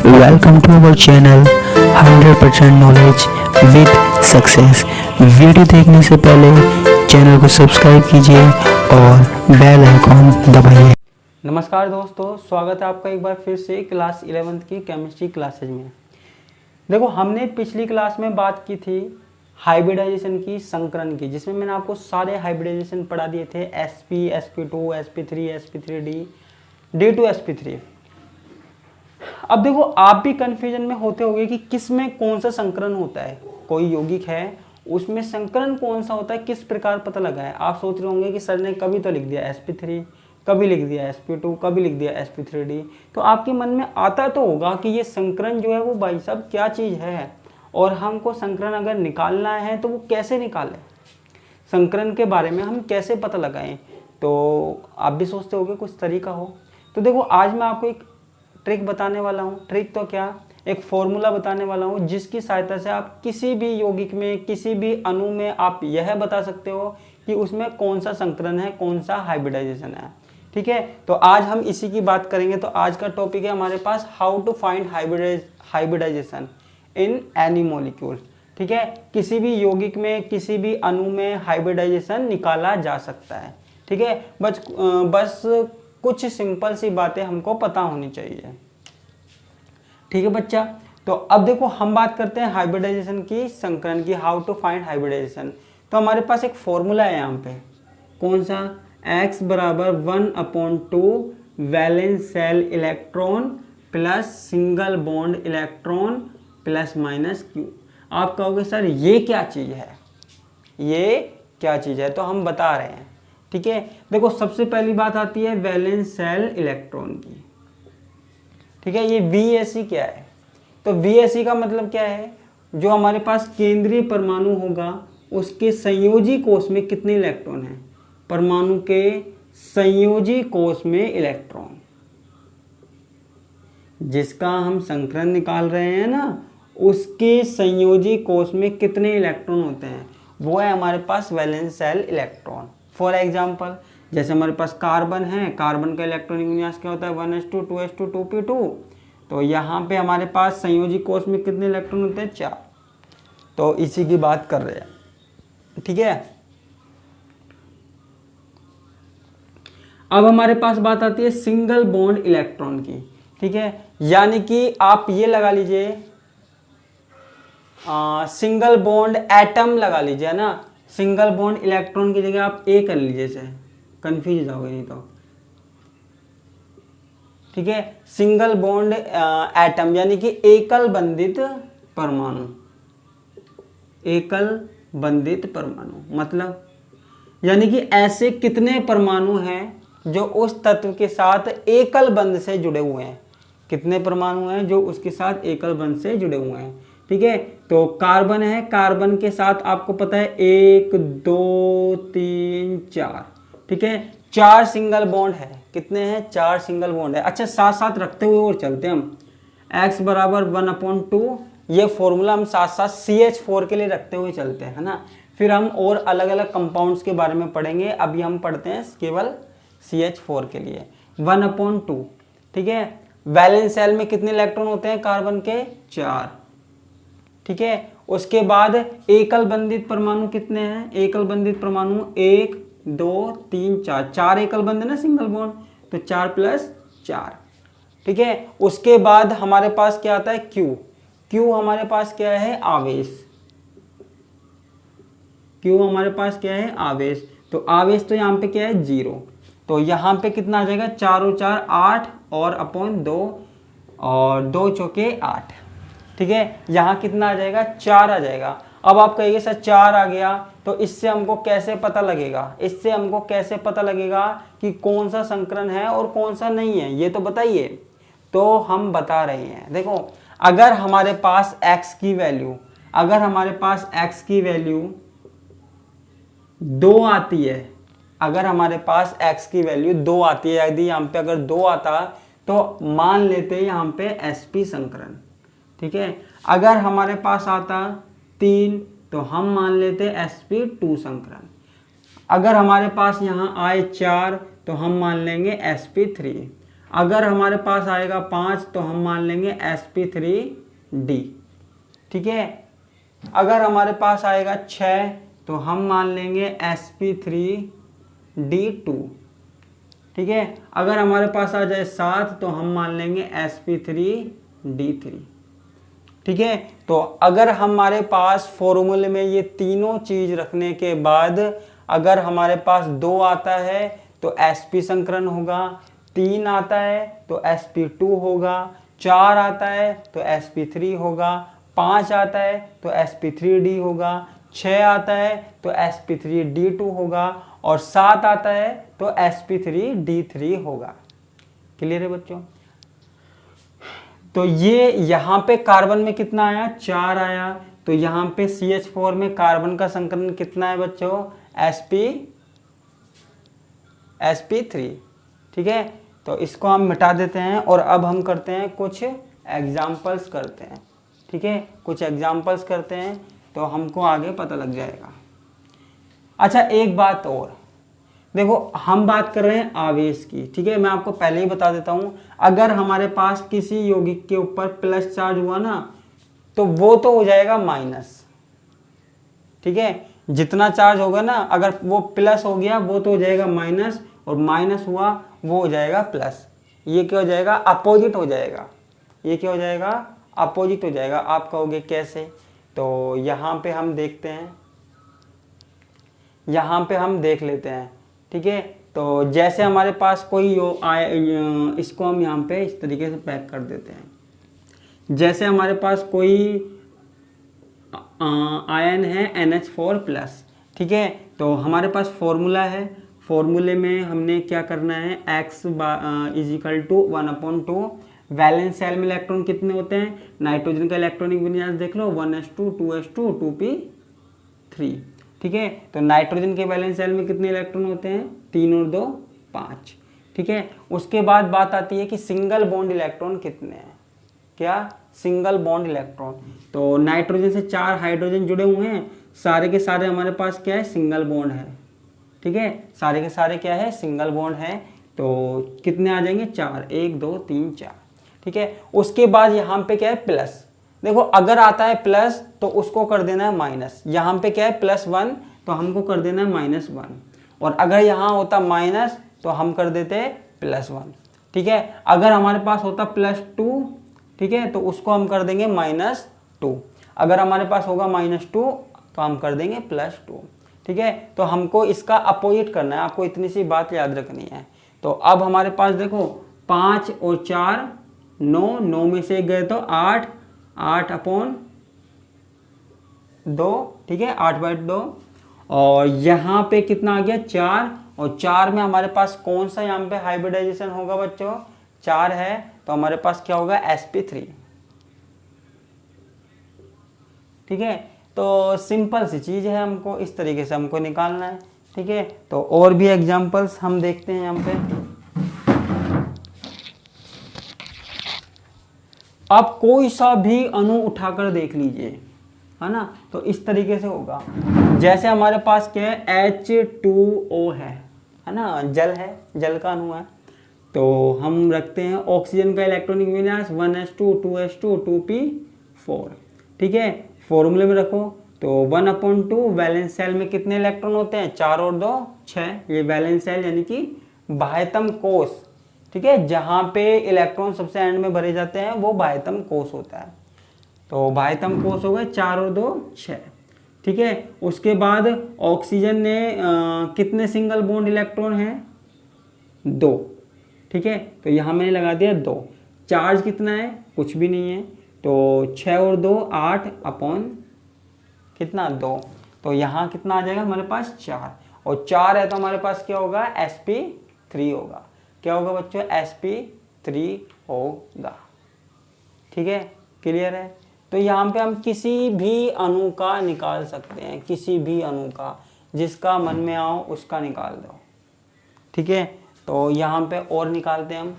Welcome to our channel 100% knowledge with success. Video देखने से पहले चैनल को सब्सक्राइब कीजिए और बेल आइकॉन दबाइए। नमस्कार दोस्तों, स्वागत है आपका एक बार फिर से क्लास 11th की केमिस्ट्री क्लासेज में। देखो, हमने पिछली क्लास में बात की थी हाइब्रिडाइजेशन की, संकरण की, जिसमें मैंने आपको सारे हाइब्रिडाइजेशन पढ़ा दिए थे। sp, sp2, sp3, sp3d, d2, sp3। अब देखो, आप भी कंफ्यूजन में होते होंगे कि किस में कौन सा संकरण होता है। कोई यौगिक है, उसमें संकरण कौन सा होता है, किस प्रकार पता लगा है। आप सोच रहे होंगे कि सर ने कभी तो लिख दिया sp3, कभी लिख दिया sp2, कभी लिख दिया sp3d। तो आपके मन में आता तो होगा कि ये संकरण जो है वो भाई साहब क्या चीज़ है, और हमको संकरण अगर निकालना है तो वो कैसे निकालें, संकरण के बारे में हम कैसे पता लगाएं। तो आप भी सोचते होंगे कुछ तरीका हो। तो देखो, आज मैं आपको एक ट्रिक बताने वाला हूँ। ट्रिक तो क्या, एक फॉर्मूला बताने वाला हूँ, जिसकी सहायता से आप किसी भी यौगिक में, किसी भी अणु में आप यह बता सकते हो कि उसमें कौन सा संकरण है, कौन सा हाइब्रिडाइजेशन है। ठीक है, तो आज हम इसी की बात करेंगे। तो आज का टॉपिक है हमारे पास how to find hybridization in any molecule. ठीक है, किसी भी यौगिक में, किसी भी अणु में हाइब्रिडाइजेशन निकाला जा सकता है। ठीक है, बस कुछ सिंपल सी बातें हमको पता होनी चाहिए। ठीक है बच्चा, तो अब देखो हम बात करते हैं हाइब्रिडाइजेशन की, संकरण की, हाउ टू फाइंड हाइब्रिडाइजेशन। तो हमारे पास एक फॉर्मूला है यहाँ पे, कौन सा, x बराबर 1/2 valence shell electron plus single bond electron plus minus q। आप कहोगे सर ये क्या चीज़ है, ये क्या चीज़ है, तो हम बता रहे हैं। ठीक है, देखो सबसे पहली बात आती है वैलेंस सेल इलेक्ट्रॉन की। ठीक है, ये VSE क्या है, तो VSE का मतलब क्या है, जो हमारे पास केंद्रीय परमाणु होगा उसके संयोजी कोष में कितने इलेक्ट्रॉन हैं, परमाणु के संयोजी कोष में इलेक्ट्रॉन, जिसका हम संकरण निकाल रहे हैं ना, उसके संयोजी कोष में कितने इलेक्ट्रॉन होते हैं, वो है हमारे पास valence shell electron. For example, जैसे हमारे पास कार्बन है, कार्बन का इलेक्ट्रॉनिक विन्यास क्या होता है, 1s2 2s2 2p2। तो यहाँ पे हमारे पास संयोजी कोष में कितने इलेक्ट्रॉन होते हैं, 4। तो इसी की बात कर रहे हैं। ठीक है, अब हमारे पास बात आती है सिंगल बॉन्ड इलेक्ट्रॉन की। ठीक है, यानी कि आप ये लगा लीजिए, सिंगल बॉन्ड एटम लगा लीजिए, है ना। सिंगल बॉन्ड इलेक्ट्रॉन की जगह आप ए कर लीजिए, से कंफ्यूज जाओगे नहीं तो। ठीक है, सिंगल बॉन्ड एटम यानी कि एकल बंधित परमाणु, एकल बंधित परमाणु मतलब यानी कि ऐसे कितने परमाणु हैं जो उस तत्व के साथ एकल बंध से जुड़े हुए हैं, कितने परमाणु हैं जो उसके साथ एकल बंध से जुड़े हुए हैं। ठीक है, तो कार्बन है, कार्बन के साथ आपको पता है 1 2 3 4। ठीक है, 4 सिंगल बॉन्ड है, कितने हैं, 4 सिंगल बॉन्ड है। अच्छा, साथ साथ रखते हुए और चलते हैं हम, x बराबर 1/2, ये फॉर्मूला हम साथ साथ CH4 के लिए रखते हुए चलते हैं, है ना। फिर हम और अलग अलग कंपाउंड्स के बारे में पढ़ेंगे, अभी हम पढ़ते हैं केवल CH4 के लिए। 1/2। ठीक है, वैलेंस सेल में कितने इलेक्ट्रॉन होते हैं कार्बन के, 4। ठीक है, उसके बाद एकल बंधित परमाणु कितने हैं, एकल बंधित परमाणु 1 2 3 4, 4 एकल बंध है ना, सिंगल बॉन्ड, तो 4 + 4। ठीक है, उसके बाद हमारे पास क्या आता है, Q हमारे पास क्या है, आवेश। Q हमारे पास क्या है, आवेश। तो आवेश तो यहाँ पे क्या है, 0। तो यहाँ पे कितना आ जाएगा, 4 और 4 8 और अपॉन 2 और 2 चौके 8। ठीक है, यहाँ कितना आ जाएगा, 4 आ जाएगा। अब आप कहिए सर 4 आ गया, तो इससे हमको कैसे पता लगेगा, इससे हमको कैसे पता लगेगा कि कौन सा संकरण है और कौन सा नहीं है, ये तो बताइए। तो हम बता रहे हैं, देखो अगर हमारे पास x की वैल्यू, अगर हमारे पास x की वैल्यू 2 आती है, अगर हमारे पास x की वैल्यू 2 आती है, यदि यहाँ पे अगर 2 आता तो मान लेते हैं यहाँ पे sp संकरण। ठीक है, अगर हमारे पास आता 3 तो हम मान लेते sp2 संकरण। अगर हमारे पास यहाँ आए 4 तो हम मान लेंगे sp3। अगर हमारे पास आएगा 5 तो हम मान लेंगे sp3d। ठीक है, अगर हमारे पास आएगा 6 तो हम मान लेंगे sp3d2। ठीक है, अगर हमारे पास आ जाए 7 तो हम मान लेंगे sp3d3। ठीक है, तो अगर हमारे पास फॉर्मूले में ये तीनों चीज रखने के बाद अगर हमारे पास 2 आता है तो sp संकरण होगा, 3 आता है तो sp2 होगा, 4 आता है तो sp3 होगा, 5 आता है तो sp3d होगा, 6 आता है तो sp3d2 होगा और 7 आता है तो sp3d3 होगा। क्लियर है बच्चों? तो ये यहाँ पे कार्बन में कितना आया, 4 आया। तो यहाँ पे CH4 में कार्बन का संकलन कितना है बच्चों, sp3। ठीक है, तो इसको हम मिटा देते हैं और अब हम करते हैं कुछ एग्जाम्पल्स करते हैं। ठीक है, कुछ एग्जाम्पल्स करते हैं तो हमको आगे पता लग जाएगा। अच्छा, एक बात और देखो, हम बात कर रहे हैं आवेश की। ठीक है, मैं आपको पहले ही बता देता हूं, अगर हमारे पास किसी यौगिक के ऊपर प्लस चार्ज हुआ ना तो वो तो हो जाएगा माइनस। ठीक है, जितना चार्ज होगा ना, अगर वो प्लस हो गया वो तो हो जाएगा माइनस, और माइनस हुआ वो हो जाएगा प्लस। ये क्या हो जाएगा, अपोजिट हो जाएगा। ये क्या हो जाएगा, अपोजिट हो जाएगा। आप कहोगे कैसे, तो यहाँ पे हम देखते हैं, यहाँ पे हम देख लेते हैं। ठीक है, तो जैसे हमारे पास कोई इसको हम यहाँ पे इस तरीके से पैक कर देते हैं। जैसे हमारे पास कोई आयन है NH4+। ठीक है, तो हमारे पास फॉर्मूला है, फॉर्मूले में हमने क्या करना है, x = 1/2। वैलेंस सेल में इलेक्ट्रॉन कितने होते हैं, नाइट्रोजन का इलेक्ट्रॉनिक विन्यास देख लो, 1s2 2s2 2p3। ठीक है, तो नाइट्रोजन के वैलेंस सेल में कितने इलेक्ट्रॉन होते हैं, 3 और 2 5। ठीक है, उसके बाद बात आती है कि सिंगल बॉन्ड इलेक्ट्रॉन कितने हैं। क्या, सिंगल बॉन्ड इलेक्ट्रॉन। तो नाइट्रोजन से 4 हाइड्रोजन जुड़े हुए हैं, सारे के सारे हमारे पास क्या है, सिंगल बॉन्ड है। ठीक है, सारे के सारे क्या है, सिंगल बॉन्ड है। तो कितने आ जाएंगे, 4, 1 2 3 4। ठीक है, उसके बाद यहाँ पे क्या है, प्लस। देखो, अगर आता है प्लस तो उसको कर देना है माइनस। यहाँ पे क्या है, +1 तो हमको कर देना है -1, और अगर यहाँ होता माइनस तो हम कर देते +1। ठीक है, अगर हमारे पास होता +2, ठीक है, तो उसको हम कर देंगे -2। अगर हमारे पास होगा -2 तो हम कर देंगे +2। ठीक है, तो हमको इसका अपोजिट करना है, आपको इतनी सी बात याद रखनी है। तो अब हमारे पास देखो 5 और 4 9, 9 में से गए तो 8, 8/2। ठीक है, 8/2। और यहाँ पे कितना आ गया, 4, और 4 में हमारे पास कौन सा यहाँ पे हाइब्रिडाइजेशन होगा बच्चों, 4 है, तो हमारे पास क्या होगा, sp3। ठीक है, तो सिंपल सी चीज है, हमको इस तरीके से हमको निकालना है। ठीक है, तो और भी एग्जांपल्स हम देखते हैं यहाँ पे। आप कोई सा भी अणु उठाकर देख लीजिए, है ना, तो इस तरीके से होगा। जैसे हमारे पास क्या है, H2O है ना, जल है, जल का अणु है। तो हम रखते हैं ऑक्सीजन का इलेक्ट्रॉनिक विन्यास 1s2 2s2 2p4। ठीक है, फॉर्मूले में रखो तो 1/2। वैलेंस सेल में कितने इलेक्ट्रॉन होते हैं, 4 और 2 6। ये वैलेंस सेल यानी कि बाह्यतम कोश। ठीक है, जहाँ पे इलेक्ट्रॉन सबसे एंड में भरे जाते हैं वो बाह्यतम कोश होता है। तो बाह्यतम कोश हो गए 4 और 2 6। ठीक है, उसके बाद ऑक्सीजन ने कितने सिंगल बॉन्ड इलेक्ट्रॉन हैं, 2। ठीक है, तो यहाँ मैंने लगा दिया 2। चार्ज कितना है, कुछ भी नहीं है, तो 6 और 2 8 अपॉन कितना, 2। तो यहाँ कितना आ जाएगा हमारे पास, 4, और 4 है तो हमारे पास क्या होगा, sp3 होगा। क्या होगा बच्चों, sp3 होगा। ठीक है, क्लियर है। तो यहाँ पे हम किसी भी अणु का निकाल सकते हैं, किसी भी अणु का, जिसका मन में आओ उसका निकाल दो। ठीक है, तो यहाँ पे और निकालते हैं हम।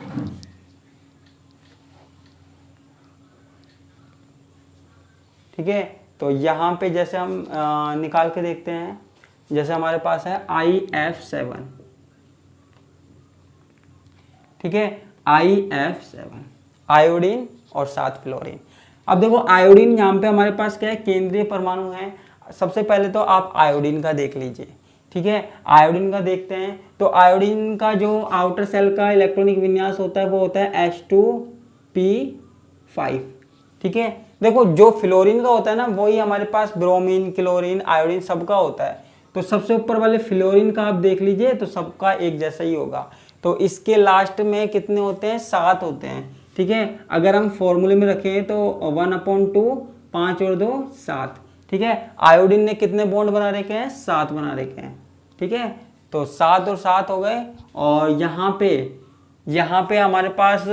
ठीक है, तो यहाँ पे जैसे हम निकाल के देखते हैं, जैसे हमारे पास है IF7। ठीक है, IF7 आयोडीन और 7 फ्लोरीन। अब देखो आयोडीन यहाँ पे हमारे पास क्या है, केंद्रीय परमाणु है। सबसे पहले तो आप आयोडीन का देख लीजिए, ठीक है। आयोडीन का देखते हैं तो आयोडीन का जो आउटर सेल का इलेक्ट्रॉनिक विन्यास होता है वो होता है H2P5, ठीक है। देखो जो फ्लोरीन का होता है ना वही हमारे पास ब्रोमीन, क्लोरीन, आयोडीन सबका होता है। तो सबसे ऊपर वाले फ्लोरीन का आप देख लीजिए तो सबका एक जैसा ही होगा। तो इसके लास्ट में कितने होते हैं, 7 होते हैं, ठीक है। अगर हम फॉर्मूले में रखें तो 1/2, 5 और 2 7, ठीक है। आयोडीन ने कितने बॉन्ड बना रखे हैं, 7 बना रखे हैं, ठीक है। तो 7 और 7 हो गए। और यहाँ पे हमारे पास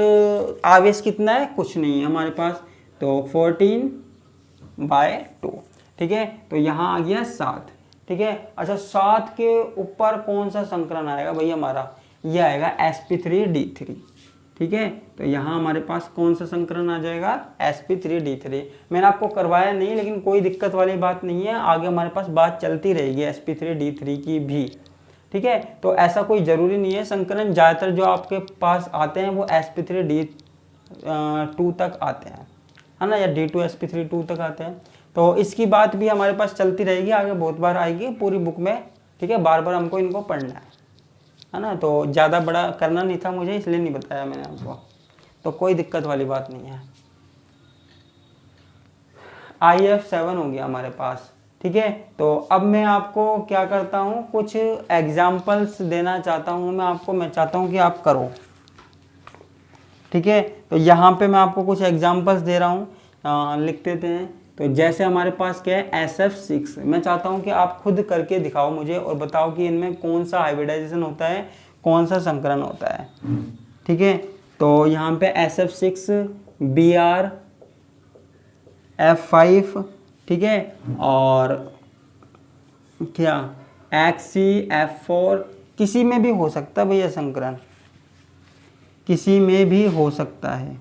आवेश कितना है, कुछ नहीं है हमारे पास, तो 14/2, ठीक है। तो यहाँ आ गया 7, ठीक है। अच्छा 7 के ऊपर कौन सा संकरण आएगा भाई हमारा, ये आएगा sp3d3, ठीक है। तो यहाँ हमारे पास कौन सा संकरण आ जाएगा, sp3d3। मैंने आपको करवाया नहीं लेकिन कोई दिक्कत वाली बात नहीं है, आगे हमारे पास बात चलती रहेगी sp3d3 की भी, ठीक है। तो ऐसा कोई ज़रूरी नहीं है, संकरण ज़्यादातर जो आपके पास आते हैं वो sp3d2 तक आते हैं, है ना, या d2sp3 तक आते हैं। तो इसकी बात भी हमारे पास चलती रहेगी, आगे बहुत बार आएगी पूरी बुक में, ठीक है। बार बार हमको इनको पढ़ना है ना। तो ज़्यादा बड़ा करना नहीं था मुझे, इसलिए नहीं बताया मैंने आपको, तो कोई दिक्कत वाली बात नहीं है। IF7 हो गया हमारे पास, ठीक है। तो अब मैं आपको क्या करता हूँ, कुछ एग्जाम्पल्स देना चाहता हूँ मैं चाहता हूँ कि आप करो, ठीक है। तो यहाँ पे मैं आपको कुछ एग्जाम्पल्स दे रहा हूँ, लिख देते हैं। तो जैसे हमारे पास क्या है SF6, मैं चाहता हूँ कि आप खुद करके दिखाओ मुझे और बताओ कि इनमें कौन सा हाइब्रिडाइजेशन होता है, कौन सा संकरण होता है, ठीक है। तो यहाँ पे SF6 BrF5, ठीक है, और क्या XCF4, किसी में भी हो सकता है भैया संकरण, किसी में भी हो सकता है।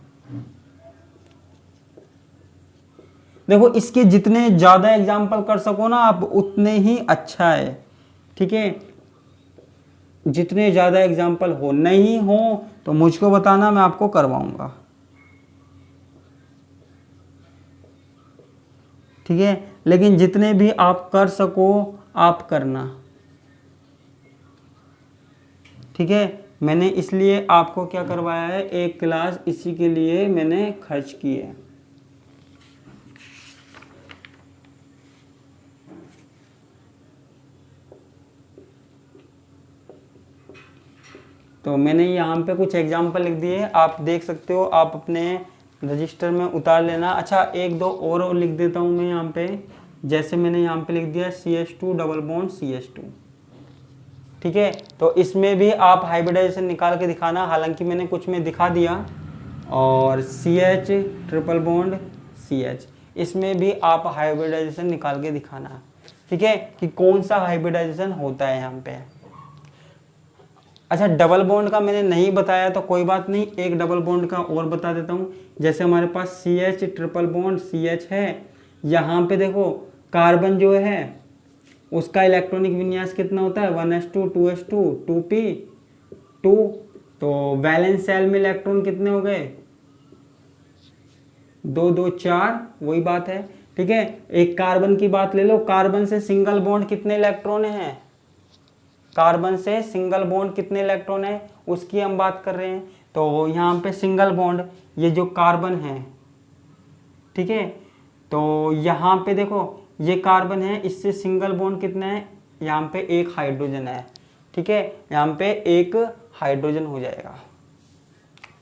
देखो इसके जितने ज़्यादा एग्जाम्पल कर सको ना आप उतने ही अच्छा है, ठीक है। जितने ज़्यादा एग्जाम्पल हो, नहीं हो तो मुझको बताना, मैं आपको करवाऊंगा, ठीक है। लेकिन जितने भी आप कर सको आप करना, ठीक है। मैंने इसलिए आपको क्या करवाया है, एक क्लास इसी के लिए मैंने खर्च की है। तो मैंने यहाँ पे कुछ एग्जाम्पल लिख दिए, आप देख सकते हो, आप अपने रजिस्टर में उतार लेना। अच्छा एक दो और लिख देता हूँ मैं यहाँ पे, जैसे मैंने यहाँ पे लिख दिया CH2 डबल बॉन्ड CH2, ठीक है। तो इसमें भी आप हाइब्रिडाइजेशन निकाल के दिखाना, हालांकि मैंने कुछ में दिखा दिया। और CH ट्रिपल बॉन्ड CH, इसमें भी आप हाइब्रिडाइजेशन निकाल के दिखाना, ठीक है, कि कौन सा हाइब्रिडाइजेशन होता है यहाँ पे। अच्छा डबल बॉन्ड का मैंने नहीं बताया तो कोई बात नहीं, एक डबल बॉन्ड का और बता देता हूँ। जैसे हमारे पास CH ट्रिपल बॉन्ड CH है, यहाँ पे देखो कार्बन जो है उसका इलेक्ट्रॉनिक विन्यास कितना होता है, 1s2 2s2 2p2। तो वैलेंस सेल में इलेक्ट्रॉन कितने हो गए, 2 2 4, वही बात है, ठीक है। एक कार्बन की बात ले लो, कार्बन से सिंगल बॉन्ड कितने इलेक्ट्रॉन हैं, कार्बन से सिंगल बॉन्ड कितने इलेक्ट्रॉन है उसकी हम बात कर रहे हैं। तो यहाँ पे सिंगल बॉन्ड, ये जो कार्बन है, ठीक है। तो यहाँ पे देखो ये कार्बन है, इससे सिंगल बॉन्ड कितना है, यहाँ पे एक हाइड्रोजन है, ठीक है। यहाँ पे एक हाइड्रोजन हो जाएगा,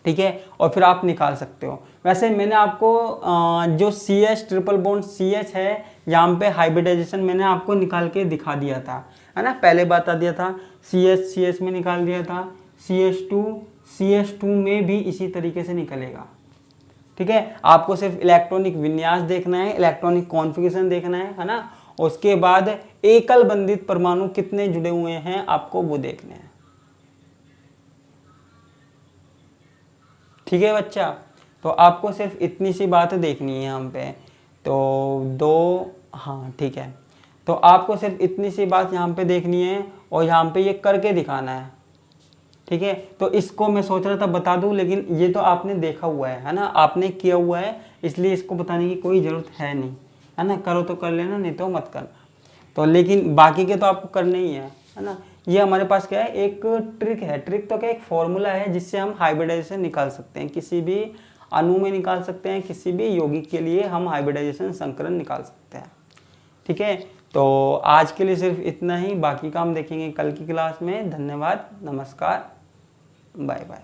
ठीक है। और फिर आप निकाल सकते हो। वैसे मैंने आपको जो CH ट्रिपल बॉन्ड CH है, यहाँ पे हाइब्रिडाइजेशन मैंने आपको निकाल के दिखा दिया था, है ना, पहले बता दिया था। CH में निकाल दिया था, CH2 में भी इसी तरीके से निकलेगा, ठीक है। आपको सिर्फ इलेक्ट्रॉनिक विन्यास देखना है, इलेक्ट्रॉनिक कॉन्फ़िगरेशन देखना है ना। उसके बाद एकल बंधित परमाणु कितने जुड़े हुए हैं आपको वो देखने हैं, ठीक है बच्चा। तो आपको सिर्फ इतनी सी बात देखनी है यहाँ पे, तो दो, हाँ ठीक है। तो आपको सिर्फ इतनी सी बात यहाँ पे देखनी है और यहाँ पे ये करके दिखाना है, ठीक है, तो इसको मैं सोच रहा था बता दूं, लेकिन ये तो आपने देखा हुआ है ना, आपने किया हुआ है, इसलिए इसको बताने की कोई ज़रूरत है नहीं, है ना। करो तो कर लेना, नहीं तो मत करना। तो लेकिन बाकी के तो आपको करने ही है ना। ये हमारे पास क्या है, एक ट्रिक है। ट्रिक तो क्या, एक फॉर्मूला है जिससे हम हाइब्रिडाइजेशन निकाल सकते हैं, किसी भी अणु में निकाल सकते हैं, किसी भी यौगिक के लिए हम हाइब्रिडाइजेशन संकरण निकाल सकते हैं। ठीक है, तो आज के लिए सिर्फ इतना ही, बाकी का हम देखेंगे कल की क्लास में। धन्यवाद, नमस्कार, बाय बाय।